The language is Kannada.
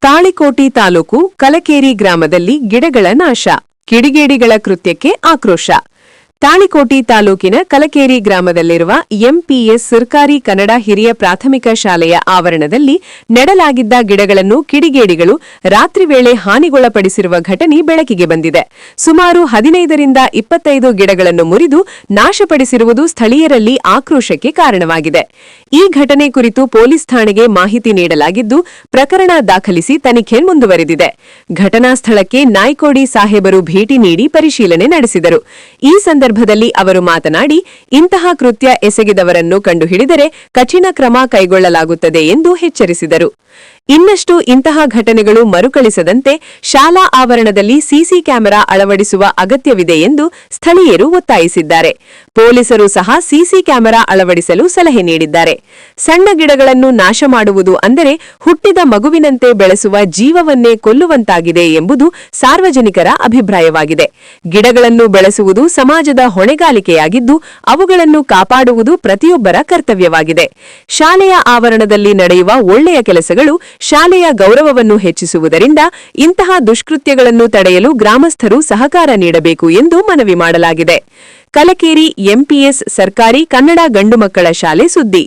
ತಾಳಿಕೋಟಿ ತಾಲೂಕು ಕಲಕೇರಿ ಗ್ರಾಮದಲ್ಲಿ ಗಿಡಗಳ ನಾಶ, ಕಿಡಿಗೇಡಿಗಳ ಕೃತ್ಯಕ್ಕೆ ಆಕ್ರೋಶ. ತಾಳಿಕೋಟಿ ತಾಲೂಕಿನ ಕಲಕೇರಿ ಗ್ರಾಮದಲ್ಲಿರುವ ಎಂಪಿಎಸ್ ಸರ್ಕಾರಿ ಕನ್ನಡ ಹಿರಿಯ ಪ್ರಾಥಮಿಕ ಶಾಲೆಯ ಆವರಣದಲ್ಲಿ ನೆಡಲಾಗಿದ್ದ ಗಿಡಗಳನ್ನು ಕಿಡಿಗೇಡಿಗಳು ರಾತ್ರಿ ವೇಳೆ ಹಾನಿಗೊಳಪಡಿಸಿರುವ ಘಟನೆ ಬೆಳಕಿಗೆ ಬಂದಿದೆ. ಸುಮಾರು 15ರಿಂದ 25 ಗಿಡಗಳನ್ನು ಮುರಿದು ನಾಶಪಡಿಸಿರುವುದು ಸ್ಥಳೀಯರಲ್ಲಿ ಆಕ್ರೋಶಕ್ಕೆ ಕಾರಣವಾಗಿದೆ. ಈ ಘಟನೆ ಕುರಿತು ಪೊಲೀಸ್ ಠಾಣೆಗೆ ಮಾಹಿತಿ ನೀಡಲಾಗಿದ್ದು, ಪ್ರಕರಣ ದಾಖಲಿಸಿ ತನಿಖೆ ಮುಂದುವರೆದಿದೆ. ಘಟನಾ ಸ್ಥಳಕ್ಕೆ ನಾಯ್ಕೋಡಿ ಸಾಹೇಬರು ಭೇಟಿ ನೀಡಿ ಪರಿಶೀಲನೆ ನಡೆಸಿದರು. ಈ ಸಂದರ್ಭದಲ್ಲಿ ಅವರು ಮಾತನಾಡಿ, ಇಂತಹ ಕೃತ್ಯ ಎಸಗಿದವರನ್ನು ಕಂಡುಹಿಡಿದರೆ ಕಠಿಣ ಕ್ರಮ ಕೈಗೊಳ್ಳಲಾಗುತ್ತದೆ ಎಂದು ಎಚ್ಚರಿಸಿದರು. ಇನ್ನಷ್ಟು ಇಂತಹ ಘಟನೆಗಳು ಮರುಕಳಿಸದಂತೆ ಶಾಲಾ ಆವರಣದಲ್ಲಿ ಸಿಸಿ ಕ್ಯಾಮೆರಾ ಅಳವಡಿಸುವ ಅಗತ್ಯವಿದೆ ಎಂದು ಸ್ಥಳೀಯರು ಒತ್ತಾಯಿಸಿದ್ದಾರೆ. ಪೊಲೀಸರು ಸಹ ಸಿಸಿ ಕ್ಯಾಮೆರಾ ಅಳವಡಿಸಲು ಸಲಹೆ ನೀಡಿದ್ದಾರೆ. ಸಣ್ಣ ಗಿಡಗಳನ್ನು ನಾಶ ಮಾಡುವುದು ಅಂದರೆ ಹುಟ್ಟಿದ ಮಗುವಿನಂತೆ ಬೆಳೆಸುವ ಜೀವವನ್ನೇ ಕೊಲ್ಲುವಂತಾಗಿದೆ ಎಂಬುದು ಸಾರ್ವಜನಿಕರ ಅಭಿಪ್ರಾಯವಾಗಿದೆ. ಗಿಡಗಳನ್ನು ಬೆಳೆಸುವುದು ಸಮಾಜದ ಹೊಣೆಗಾರಿಕೆಯಾಗಿದ್ದು, ಅವುಗಳನ್ನು ಕಾಪಾಡುವುದು ಪ್ರತಿಯೊಬ್ಬರ ಕರ್ತವ್ಯವಾಗಿದೆ. ಶಾಲೆಯ ಆವರಣದಲ್ಲಿ ನಡೆಯುವ ಒಳ್ಳೆಯ ಕೆಲಸಗಳು ಶಾಲೆಯ ಗೌರವವನ್ನು ಹೆಚ್ಚಿಸುವುದರಿಂದ ಇಂತಹ ದುಷ್ಕೃತ್ಯಗಳನ್ನು ತಡೆಯಲು ಗ್ರಾಮಸ್ಥರು ಸಹಕಾರ ನೀಡಬೇಕು ಎಂದು ಮನವಿ ಮಾಡಲಾಗಿದೆ. ಕಲಕೇರಿ ಎಂಪಿಎಸ್ ಸರ್ಕಾರಿ ಕನ್ನಡ ಗಂಡು ಮಕ್ಕಳ ಶಾಲೆ ಸುದ್ದಿ.